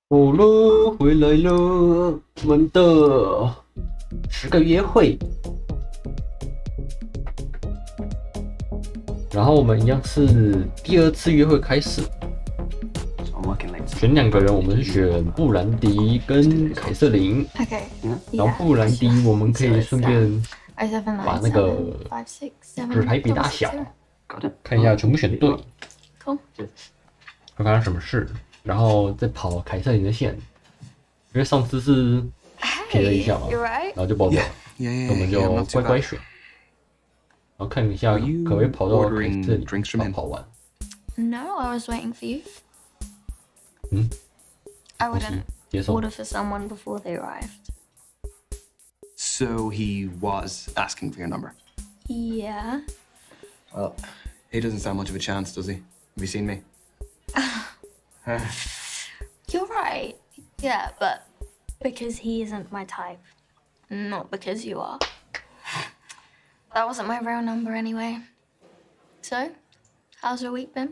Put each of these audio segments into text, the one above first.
好了，回来了，我们的10个约会。然后我们一样是第2次约会开始，选2个人，我们是选布兰迪跟凯瑟琳。Okay. 然后布兰迪我们可以顺便把那个纸牌比大小，看一下全部选对，会发生什么事，然后再跑凯瑟琳的线，因为上次是撇了一下嘛，然后就爆掉了，我们就乖乖选，然后看一下可不可以跑到凯瑟琳跑完。No, I was waiting for you. 嗯， I wouldn't 接受。 order for someone before they arrived. So he was asking for your number? Yeah. Well, he doesn't stand much of a chance, does he? Have you seen me? You're right. Yeah, but because he isn't my type. Not because you are. That wasn't my real number anyway. So, how's your week been?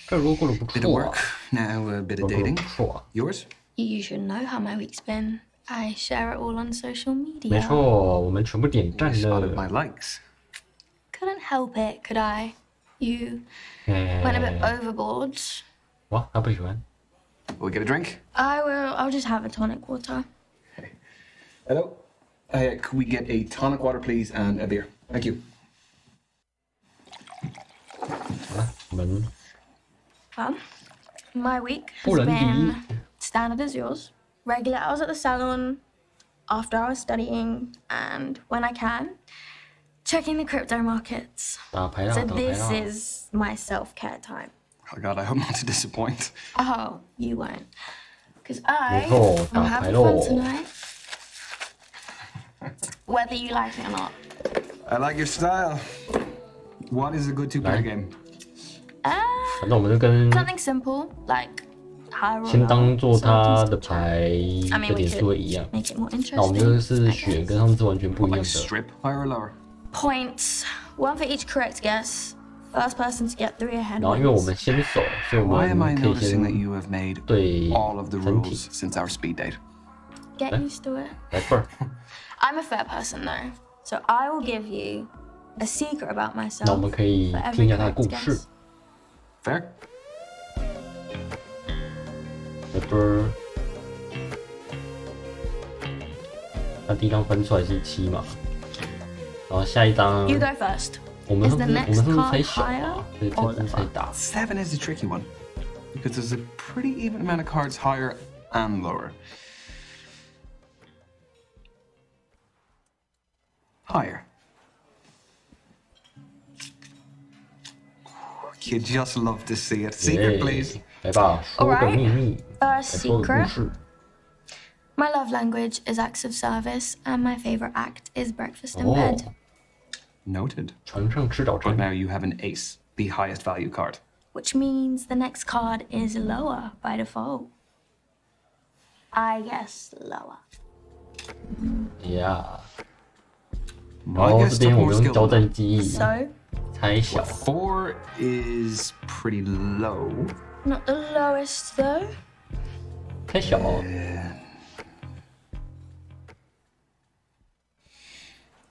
这如果过得不 Bit of 错 work, 啊， now a bit of 过得 dating. 不错啊。 Yours? You should know how my week's been. I share it all on social media. 没错，我们全部点赞 Spotted my 了。 likes. Couldn't help it, could I? You went a bit 哎， overboard. 哇，他不喜欢。 Will we get a drink? I will. I'll just have a tonic water. Hello? Could we get a tonic water, please, and a beer? Thank you. 好了，我们 Well, my week has 布兰迪 been standard as yours. Regular hours at the salon, after hours studying, and when I can, checking the crypto markets. 打牌啦， So 打牌 this 啦。 is my self-care time. Oh, God, I hope not to disappoint. Oh, you won't. Because I 没错， am 打牌 having 喽 fun。tonight. Whether you like it or not. I like your style. What is a good two-player Right. game? 反正我们就跟 Something simple, like high roller, 先当做 salt 他 and 的 stuff. 牌 I mean, 的 we 点数 could 会一样。 make it more 那我们 interesting. 就是 I 选 guess. 跟上次完全不一 Like 样的。 strip, higher or lower? Points, one for each correct guess. First person to get 3 ahead 然后因为我 wins. 们先手，所以我 Why am I 们可以 noticing that 先 you have made 对 all of the 整体 rules since our speed date? Get used to it. 来份儿。 I'm a fair person though, so I will give you a secret about 那我 myself 们可以 for 听 every 一下他的 correct 故事 guess.。 Fair? 来份儿。他第一张分出来是7嘛，然后下一张 You go first. 我们 Is 上 the 次 next 是不是 card 猜小 higher 嘛？所以 or 这次猜 lower? 大。 7 is a tricky one because there's a pretty even amount of cards higher and lower. Higher. You just love to see it. Secret, please. 来吧，说个秘密，来 First 说个故 secret. 事。 My love language is acts of service, and my favorite act is breakfast in 哦 bed.， Noted. 床上吃早 But 餐。 now you have an ace, the highest value card. Which means the next card is lower by default. I guess lower. Yeah。然 Well, I 后 guess 这边 took 我 more 们用 skill 交 than 战 that. 记忆 So, 猜小。 4 is pretty low. not the lowest though. 太小。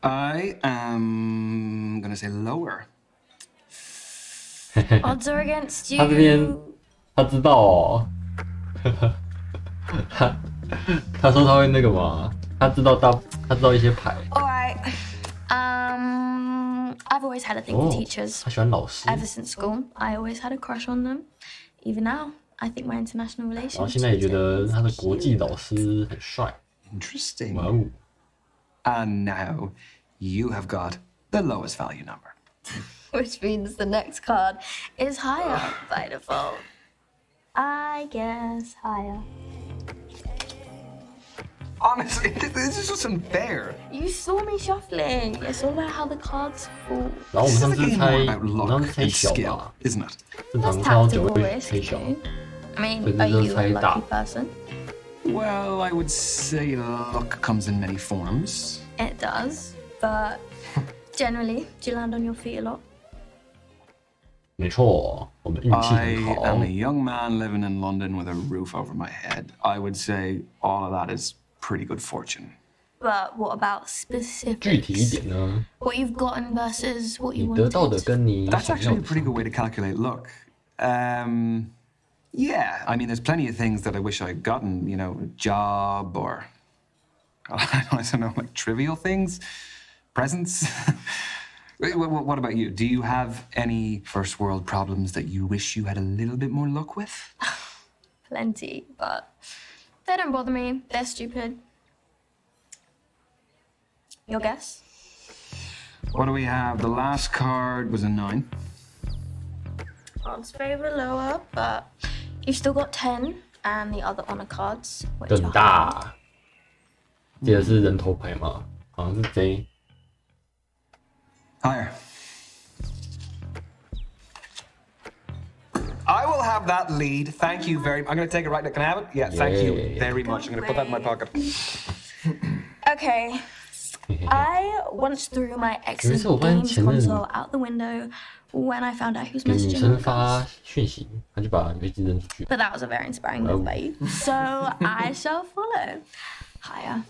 I am gonna say lower. Odds are against 他这边 you. 他知道哦，他说他会那个嘛，他知道一些牌。 Alright. I've always had a thing for 哦， teachers. 他喜欢老师， Ever since school, I always had a crush on them. Even now, I think my international 然后 relations. 现在也觉得他的国际老师很帅。 Interesting. 哇哦， And now you have got the lowest value number. Which means the next card is higher by default. I guess higher. Honestly, this is just unfair. You saw me shuffling. It's all about how the cards fall. 然后我们 This 上 is a 次 game 猜， more about 我们上 luck 次猜 and 小 skill, 嘛， isn't it? 正 That's 常看到九 tactical 会 risk. 猜小。 I mean, But are it does you a say lucky that. person? Well, I would say luck comes in many forms. It does, but generally, do you land on your feet a lot? 没错，我们运气很好。I am a young man living in London with a roof over my head. I would say all of that is pretty good fortune. But what about specifics? 具体一点呢？ What you've gotten versus what you 你得到的 wanted. 跟你 That's 想要 actually a 的 pretty good way to calculate. Look, yeah, I mean, there's plenty of things that I wish I'd gotten, you know, a job or, I don't know, like trivial things, presents. What about you? Do you have any first world problems that you wish you had a little bit more luck with? Plenty, but they don't bother me. They're stupid. Your guess? What do we have? The last card was a 9. Odds favor lower, but you've still got 10 and the other honor cards, which 更 are 大。记得是人头牌吗？好像是 J。 Higher. I will have that lead. Thank you very much. I'm going to take it right now. Can I have it? Yeah, thank you very much. I'm going to put that in my pocket. Okay. I once threw my ex's games console out the window when I found out he was 给女 messaging 生 with 发 girls. 讯息，他就把游戏扔出去。 But that was a very inspiring move by you. So I shall follow. Higher.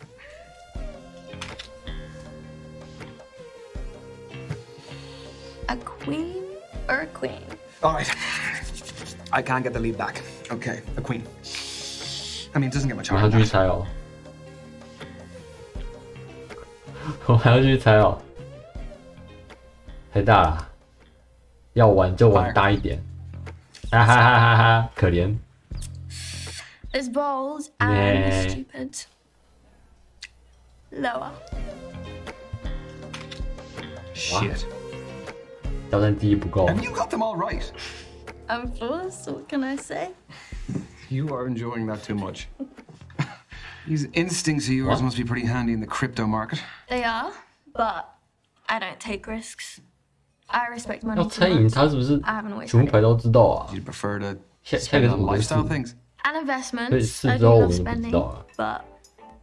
A queen or a queen? All right. I can't get the lead back. Okay, a queen. I mean, it doesn't get much 我还要 harder. 继续猜哦。我还要继续猜哦。太大了，要玩就玩大一点。哈哈哈哈哈！可怜。 It's bold and stupid. Lower. Shit. 挑战第一不够。 And you got them all right. I'm flawless, what can I say? You are enjoying that too much. These instincts of yours must be pretty handy in the crypto market. They are, but I don't take risks. I respect money 要 too 猜赢 much. 他是不是 I haven't always 全部 had 牌 it. 都知道啊？ You'd prefer to 下一 spend 个是 on 五个 lifestyle 字， things? And 所以 investments. 四 I 之后 do 我 love 们不知 spending, 道啊。 but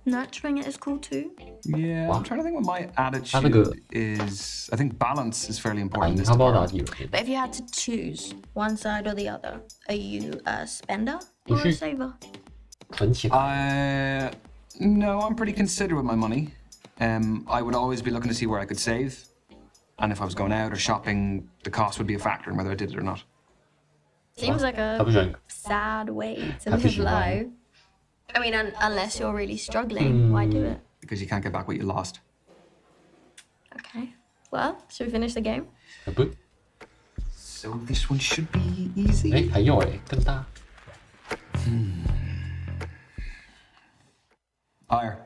nurturing it is cool too. Yeah, I'm trying to think what my attitude good. is. I think balance is fairly important in 赢 this 他不知道哪 department. 几个。 But if you had to choose one side or the other, are you a spender or 不 a 是 saver? 存起来。 No, I'm pretty considerate with my money. I would always be looking to see where I could save. And if I was going out or shopping, the cost would be a factor in whether I did it or not. Seems like 他不 a 喜欢。 sad way to 他不 live 喜欢。 life. I mean, unless you're really struggling, why do it? Because you can't get back what you lost. Okay. Well, should we finish the game? 不， So this one should be easy. 哎，还有哎，更大。 Higher.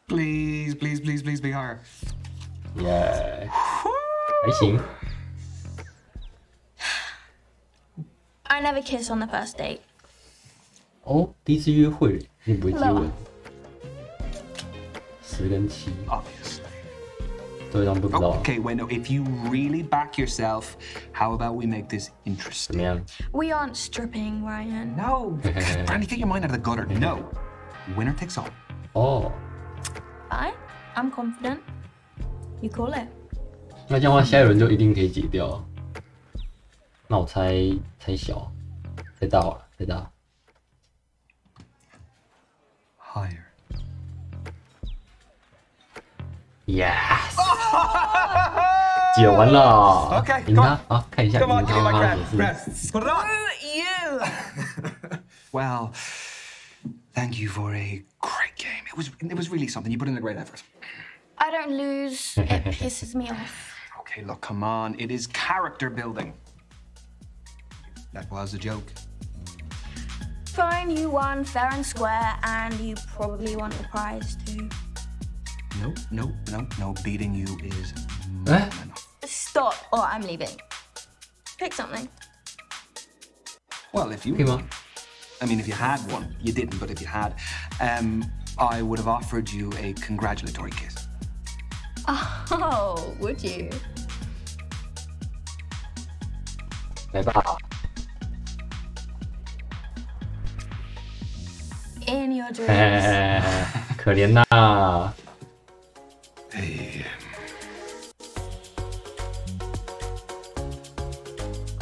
Please, please, please, please be higher. 耶，还行。 I never kiss on the first date. 哦，第一次约会你不会接吻。10跟7， Obvious. 对方不知道。 Okay, wait, no. If you really back yourself, how about we make this 怎么 interesting? 样？ We aren't stripping, Ryan. No. Brandy, get your mind out of the gutter. No. Winner takes all. 哦， Fine. I'm confident. You call it. 那这样的话，下一轮就一定可以解掉。那我猜小，猜大好了，猜大。 Higher. Yes 解完了。 Okay, 赢他啊！看一下赢 Come on, 他 give me my 发 cred. 的是 Cred. Put it on. You! Well, thank you for a great game. It was really something. You put in a great effort. I don't lose. It pisses me off. Okay, look, come on. It is character building. That was a joke. Fine, you won fair and square, and you probably want the prize too. No. Beating you is Eh? more than enough. Stop, or I'm leaving. Pick something. Well, if you 可以吗？ I mean, if you had one, you didn't, but if you had, I would have offered you a congratulatory kiss. Oh, would you? 来吧。 In your dreams. 可怜呐。 Hey.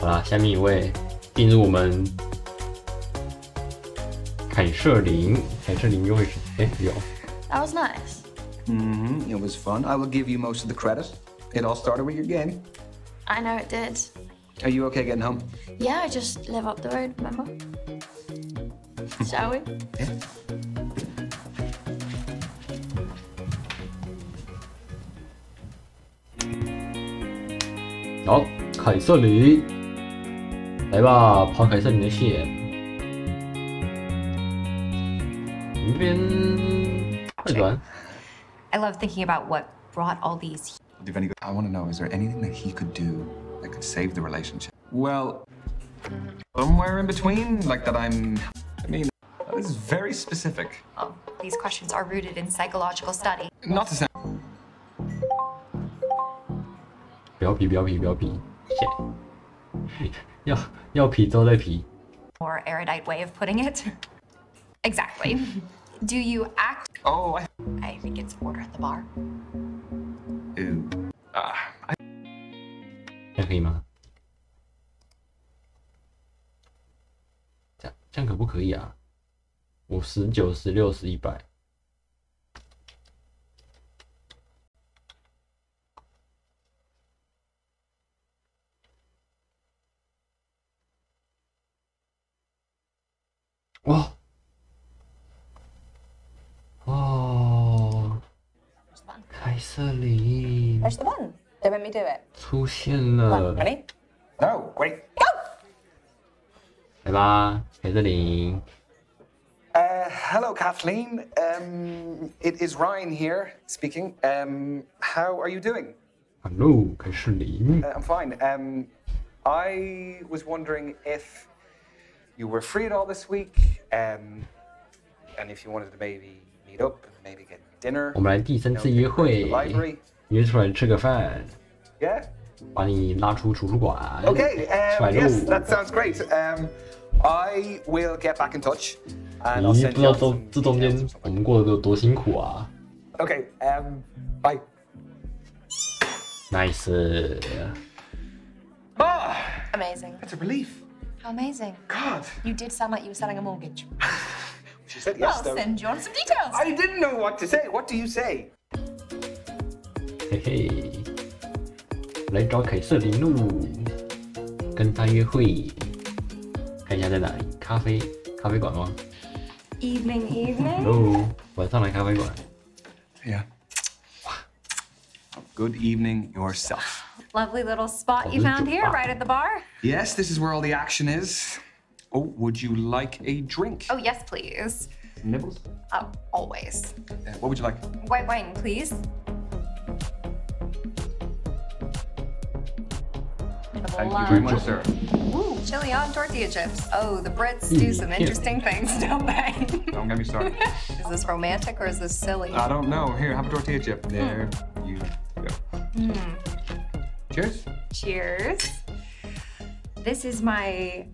好啦，下面一位进入我们凯瑟琳约会时，有。That was nice. It was fun. I will give you most of the credit. It all started with your game. I know it did. Are you okay getting home? Yeah, I just live up the road, remember? Shall we? Yeah. 好，凯瑟琳，来吧，跑凯瑟琳的线。你这边快转。I love thinking about what brought all these. I want to know, is there anything that he could do that could save the relationship? Well, somewhere in between, like that I mean, that is very specific. Oh, these questions are rooted in psychological study. Not to sound. 不要皮，要皮之后再皮。More erudite way of putting it. Exactly. Do you act? Oh, I think it's order at the bar. Ew. 这样可以吗？这样可不可以啊？50、90、60、100。哇！哦，凯瑟琳 Push the button. Don't make me do it. 出现了。 Ready? No, wait. Go! 来吧，凯瑟琳。Hello, Kathleen. It is Ryan here speaking. How are you doing? Hello，凯瑟琳。I'm fine. I was wondering if you were free at all this week, and if you wanted to maybe meet up and maybe get dinner. 我们来第3次约会，约出来吃个饭。Yeah. 把你拉出图书馆。Okay. 出来 Yes, 喽。 that sounds great. I will get back in touch, and 你 I'll 不 send 知道 you 这 some 中间 details. 我们过得有多辛苦啊 Okay. Bye.！Nice。 Ah, Amazing. that's a relief. Amazing. God. You did sound like you were selling a mortgage. She said yes, I'll though. send you on some details. I didn't know what to say. What do you say? 嘿嘿，来找凯瑟琳喽，跟她约会，看一下在哪里？咖啡馆吗 Evening, evening. ？Hello，晚上来咖啡馆。 Yeah. Good evening yourself. Lovely little spot you found here, right at the bar. Yes, this is where all the action is. Oh, would you like a drink? Oh, yes, please. Nibbles? Oh, always. What would you like? White wine, please. Thank you very much, sir. Ooh, chili on tortilla chips. Oh, the Brits do some interesting things, don't they? Don't get me started. Is this romantic or is this silly? I don't know. Here, have a tortilla chip. There you go. Cheers. Cheers. This is my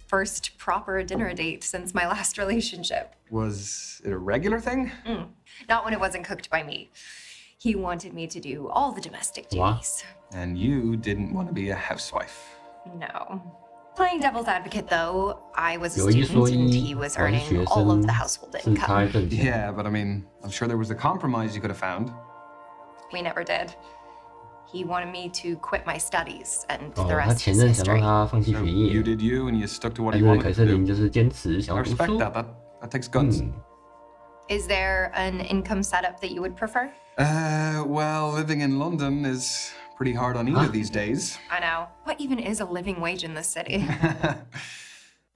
first proper dinner date since my last relationship. Was it a regular thing? Not when it wasn't cooked by me. He wanted me to do all the domestic Wow. duties. And you didn't want to be a housewife. No. Playing devil's advocate, though, I was a 有一 student 说 and 一， he was 我是 earning 学 all of 生 the household 是他 income. 挣钱。 Yeah, but I mean, I'm sure there was a compromise you could have found. We never did. He wanted me to quit my studies, and 哦， the 他 rest 前 is 任想让 history. 他放弃 So 学 you 业， did you, and you stuck to what 但 you 是 wanted 凯 to 瑟琳 do. 就是坚持想 I 要读 respect 书。 that. That takes guts. Is there an income setup that you would prefer? Well, living in London is pretty hard on either these days. I know. What even is a living wage in this city?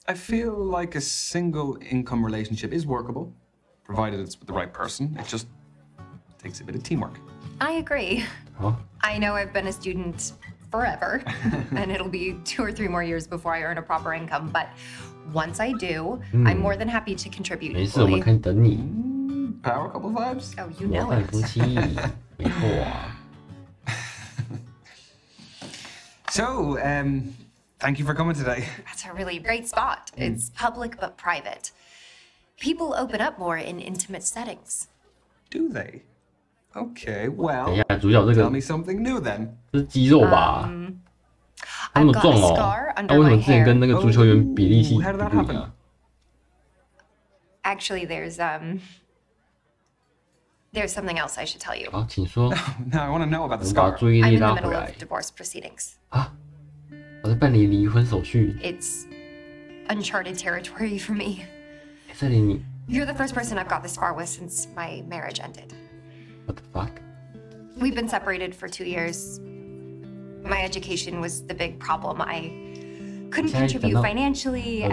I feel like a single income relationship is workable, provided it's with the right person. It just takes a bit of teamwork. I agree. 好， I know I've been a student forever, and it'll be 2 or 3 more years before I earn a proper income. But once I do, I'm more than happy to contribute 没事，我们 equally. 可以等你。 Power couple vibes? Oh, you 模 know 范 it. 夫妻，没错啊。 So, thank you for coming today. That's a really great spot. It's public but private. People open up more in intimate settings. Do they? Okay, 等一 well, 下，主角这 tell 个 me something new then. 是肌肉吧？他那么壮哦，他为什么之前跟那个足球员比例系不一样？ Actually, there's something else I should tell you. 好，请说。Now I want to know about the 把 scar. 注意 I'm 力 in the 拉回 middle 来 of divorce proceedings. 啊！我在办理离婚手续。 It's uncharted territory for me. 这里你 You're the first person I've got this far with since my marriage ended. What the fuck？ We've been separated for 2 years. My education was the big problem. I couldn't contribute financially, and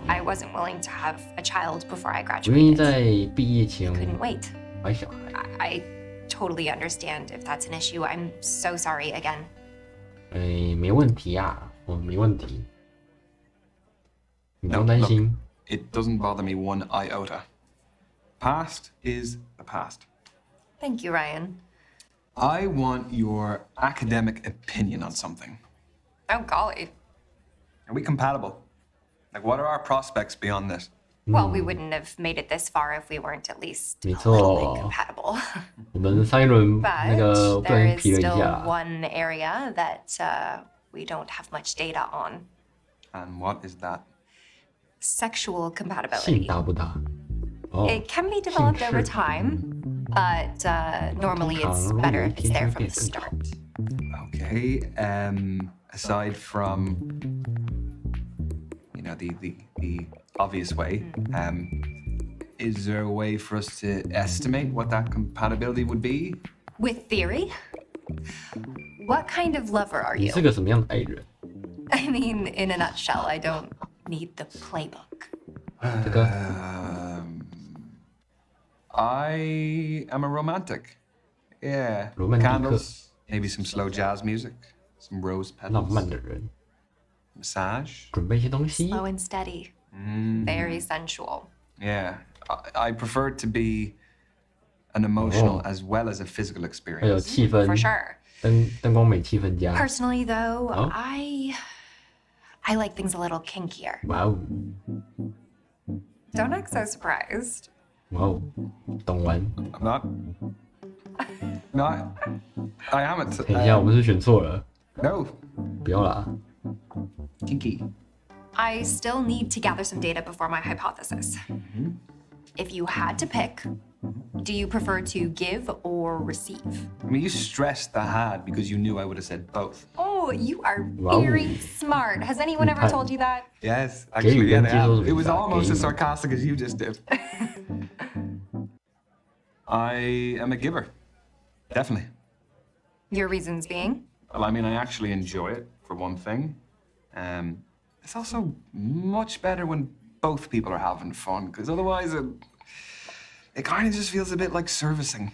I wasn't willing to have a child before I 不愿意 graduated. 在毕业前 Couldn't wait. 怀小孩。 I totally understand if that's an issue. I'm so sorry again. 没问题啊，我没问题。你不用担心。 It doesn't bother me one iota. Past is the past. Thank you, Ryan. I want your academic opinion on something. Oh, golly. Are we compatible? Like, what are our prospects beyond this? Well, we wouldn't have made it this far if we weren't at least a 没 little bit 错， compatible. 我们上一轮那 But 个不小 there 心 is 皮了一 still 下， one area that we don't have much data on. And what is that? Sexual 性 compatibility. 大不大？哦， It can be developed over 性事 time, but normally it's better if it's there from the start. Okay. Aside from, you know, the obvious way, is there a way for us to estimate what that compatibility would be? With theory? What kind of lover are 你 you? 是个什么样的爱人？ I mean, in a nutshell, I don't need the playbook. 这个 I am a romantic. Yeah. Romantic. Candles, maybe some slow jazz music, some rose 浪 petals, 漫的人， massage. 准备一些东西。 Slow and steady. Very sensual. Yeah. I prefer it to be an emotional as well as a physical 还有 experience. 气氛 For，sure. 灯光美，气氛佳。 Personally, though, Oh. I like things a little kinkier. 哇哦， Don't act so surprised. 哇哦，懂玩。 I'm not. No, I haven't. 等一下，我们是选错了， No. 不要啦。 Kinky. I still need to gather some data before my hypothesis. If you had to pick, do you prefer to give or receive? I mean, you stressed the had because you knew I would have said both. Oh, you are Wow. very smart. Has anyone ever told you that? Yes, Gave actually, yeah, them they have. Jesus It was back, almost gave as them. sarcastic as you just did. I am a giver. Definitely. Your reasons being? Well, I mean, I actually enjoy it, for one thing. It's also much better when both people are having fun, because otherwise it kind of just feels a bit like servicing.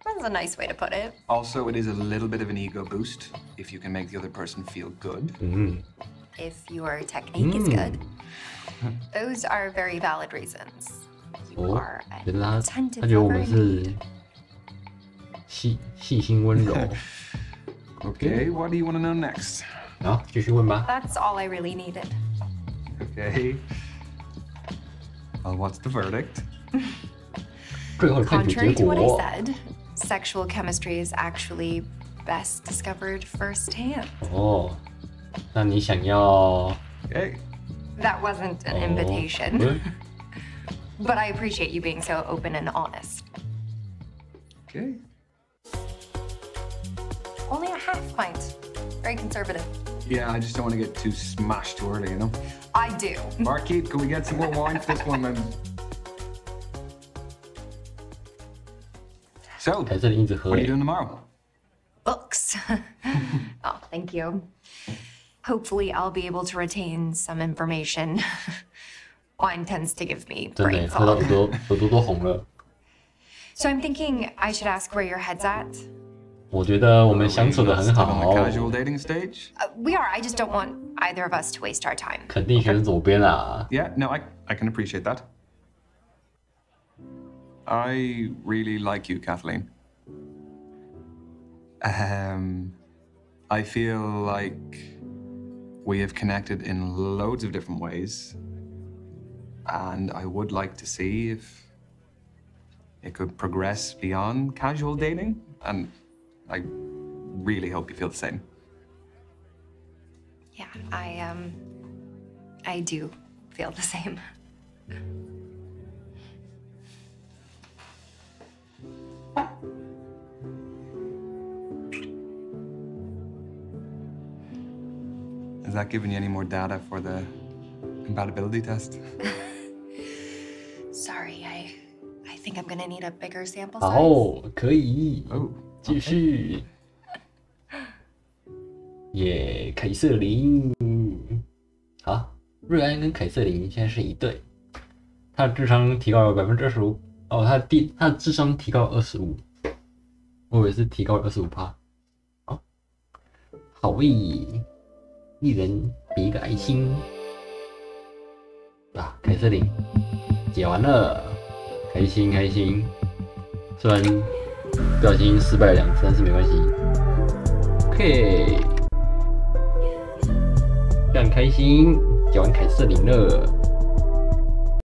That's a nice way to put it. Also, it is a little bit of an ego boost if you can make the other person feel good. If your technique is good. Those are very valid reasons. You 哦 are，an 觉得他 attentive 觉得我 lover 们 indeed. 是细心温柔。 Okay, what do you want to know next? 好，继续问吧。 That's all I really needed. Okay. Well, what's the verdict? 最后的判决 Contrary 结 to what I 果。 said, sexual chemistry is actually best discovered firsthand. 哦，那你想要？ Okay. That wasn't an 哦 invitation, 不是 but I appreciate you being so open and honest. Okay. Only a half pint. Very conservative. Yeah, I just don't want to get too smashed too early, you know? I do. Barkeep, can we get some more wine for this one then? So, 在这里一直喝 what are you 耶。 doing tomorrow? Books. Oh, thank you. Hopefully, I'll be able to retain some information. Wine tends to give me 真的 brain 耶喝到 fog. 耳朵都红了。 So I'm thinking I should ask where your head's at. 我觉得我们相处的 Are we 很 still 好 on the casual dating stage? We are. I just don't want either of us to waste our time. 肯定选左边啦。 Yeah, no, I can appreciate that. I really like you, Kathleen. I feel like we have connected in loads of different ways. And I would like to see if it could progress beyond casual dating. And I really hope you feel the same. Yeah, I do feel the same. Has that given you any more data for the compatibility test? Sorry, I think I'm gonna need a bigger sample size. 好，可以。继续。耶，凯瑟琳。好，瑞安跟凯瑟琳现在是一对，他的智商提高了25%。哦，他的智商提高了25%，我以为是提高了25%。好，好喂，一人比一个爱心。啊，凯瑟琳解完了，开心开心。虽然不小心失败了2次，但是没关系。OK，非常开心，解完凯瑟琳了。